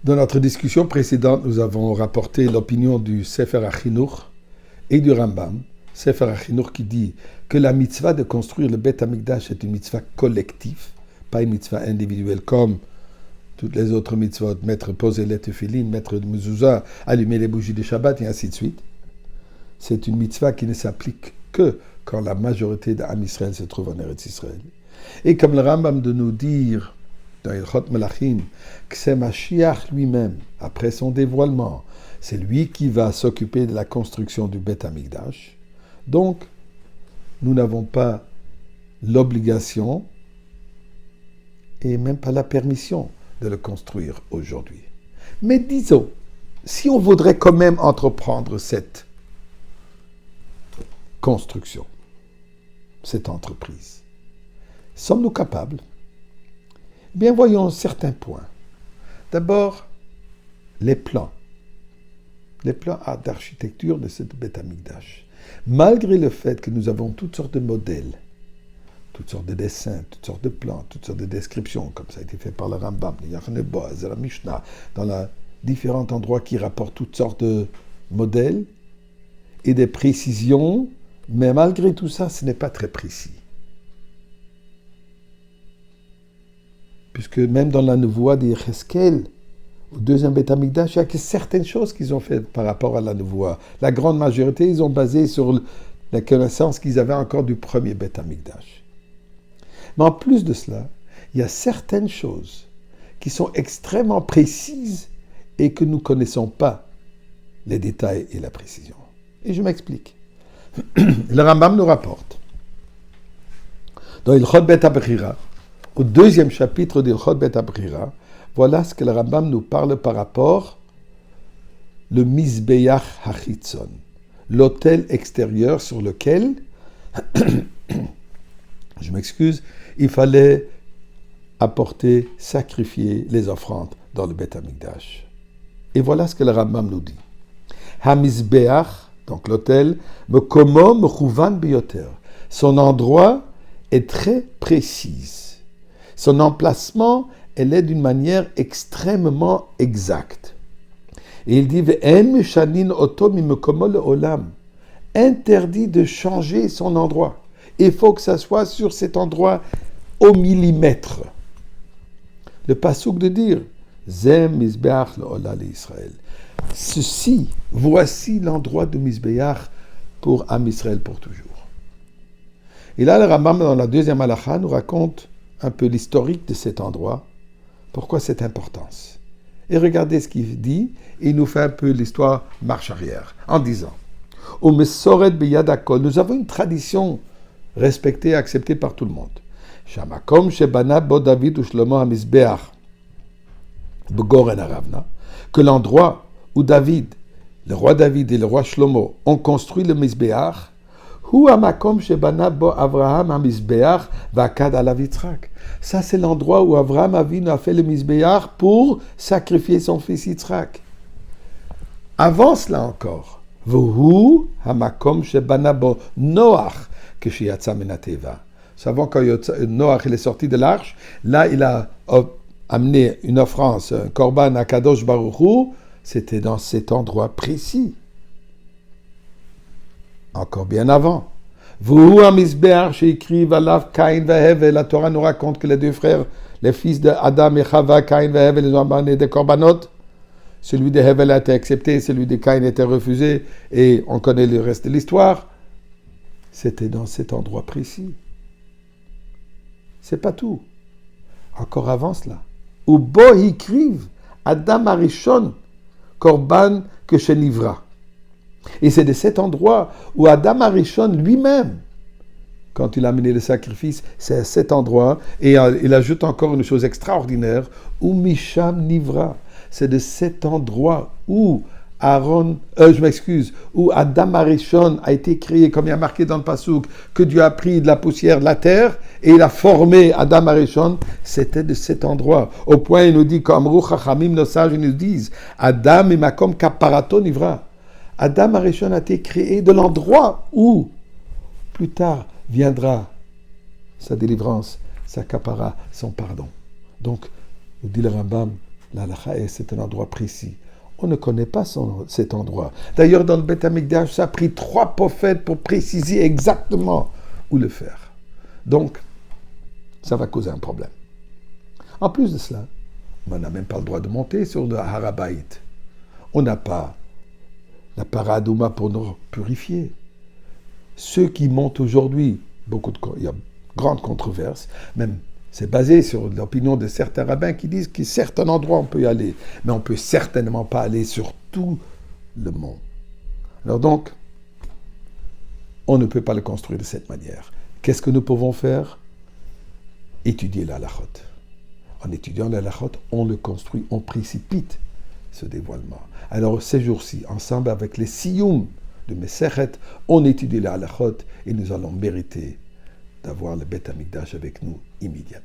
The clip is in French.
Dans notre discussion précédente, nous avons rapporté l'opinion du Sefer HaChinuch et du Rambam. Sefer HaChinuch qui dit que la mitzvah de construire le Beth Amikdash est une mitzvah collective, pas une mitzvah individuelle comme toutes les autres mitzvot, poser les tefilin, mettre le mezouza, allumer les bougies de Shabbat et ainsi de suite. C'est une mitzvah qui ne s'applique que quand la majorité d'Am Israël se trouve en Eretz Israël. Et comme le Rambam de nous dire dans Ilchot Melachim, que c'est Mashiach lui-même, après son dévoilement, c'est lui qui va s'occuper de la construction du Beth Amikdash. Donc, nous n'avons pas l'obligation et même pas la permission de le construire aujourd'hui. Mais disons, si on voudrait quand même entreprendre cette construction, cette entreprise, sommes-nous capables ? Bien, voyons certains points. D'abord, les plans d'architecture de cette Beth Amikdash. Malgré le fait que nous avons toutes sortes de modèles, toutes sortes de dessins, toutes sortes de plans, toutes sortes de descriptions, comme ça a été fait par le Rambam, le Yachne Boaz, la Mishnah, dans différents endroits qui rapportent toutes sortes de modèles et des précisions, mais malgré tout ça, ce n'est pas très précis. Puisque même dans la Nevoua d'Yecheskel, au deuxième Beth Amikdash, il n'y a que certaines choses qu'ils ont faites par rapport à la Nevoua. La grande majorité, ils ont basé sur la connaissance qu'ils avaient encore du premier Beth Amikdash. Mais en plus de cela, il y a certaines choses qui sont extrêmement précises et que nous ne connaissons pas les détails et la précision. Et je m'explique. Le Rambam nous rapporte, dans Ilchot Bet Abrira, au deuxième chapitre d'Ilchot Bet Abrira, voilà ce que le Rambam nous parle par rapport le Mizbeach Hachitzon, l'autel extérieur sur lequel, je m'excuse, il fallait apporter, sacrifier les offrandes dans le Beth Amikdash. Et voilà ce que le Rambam nous dit. Hamizbeach, donc l'autel, mekomo mechuvan biyoter. Son endroit est très précis. Son emplacement, elle est d'une manière extrêmement exacte. Et il dit, ve'en mishanin oto mimekomo le'olam. Interdit de changer son endroit. Il faut que ça soit sur cet endroit au millimètre. Le passouk de dire, Zem Mizbeach le'ola l'Israël. Ceci, voici l'endroit de Mizbeach pour Am Israël pour toujours. Et là, le Rambam, dans la deuxième halakha, nous raconte un peu l'historique de cet endroit, pourquoi cette importance. Et regardez ce qu'il dit, et il nous fait un peu l'histoire marche arrière, en disant, Au Mesoret beyadakol, nous avons une tradition respectée et acceptée par tout le monde. Shamakom shebana bo David ou Shlomo hamizbeach begoren aravna, que l'endroit où David, le roi David et le roi Shlomo ont construit le Mizbeach, hu hamakom shebana bo Avraham hamizbeach vakad alav Yitzhak. Ça, c'est l'endroit où Avraham Avinu a fait le Mizbeach pour sacrifier son fils Yitzhak. Avant cela encore, Vuhu hamakom shebana bo Noach keshiyatsa menateva. Savons quand Noach est sorti de l'arche, là il a amené une offrande, un korban à Kadosh Baruch Hu, c'était dans cet endroit précis. Encore bien avant. Vuhu hamizbeach sheikriv alav Caïn ve'Hevel. La Torah nous raconte que les deux frères, les fils de Adam et Chava, Caïn ve'Hevel, ils ont amené des korbanot. Celui de Hevel a été accepté, celui de Caïn a été refusé, et on connaît le reste de l'histoire. C'était dans cet endroit précis. C'est pas tout. Encore avant cela. Ubo hikriv Adam Arishon korban que shenivra. Et c'est de cet endroit où Adam Arishon lui-même, quand il a amené le sacrifice, c'est à cet endroit, et il ajoute encore une chose extraordinaire, où Misham Nivra. C'est de cet endroit où où Adam Arishon a été créé, comme il y a marqué dans le Passouk, que Dieu a pris de la poussière de la terre, et il a formé Adam Arishon, c'était de cet endroit. Au point, il nous dit, comme Ruch Hachamim, nos sages, ils nous disent, Adam et Makom Kaparato Nivra. Adam Arishon a été créé de l'endroit où, plus tard, viendra sa délivrance, sa kapara, son pardon. Donc, nous dit le Rambam, L'halakha, c'est un endroit précis. On ne connaît pas cet endroit. D'ailleurs, dans le Beth Amikdash, ça a pris 3 prophètes pour préciser exactement où le faire. Donc, ça va causer un problème. En plus de cela, on n'a même pas le droit de monter sur le Harabait. On n'a pas la paradouma pour nous purifier. Ceux qui montent aujourd'hui, il y a grande controverse, même c'est basé sur l'opinion de certains rabbins qui disent qu'à certains endroits on peut y aller, mais on ne peut certainement pas aller sur tout le mont. Alors donc, on ne peut pas le construire de cette manière. Qu'est-ce que nous pouvons faire? Étudier la halachot. En étudiant la halachot, on le construit, on précipite ce dévoilement. Alors ces jours-ci, ensemble avec les siyum de Mesechet, on étudie la halachot et nous allons mériter d'avoir le Beth Amikdash avec nous immédiatement.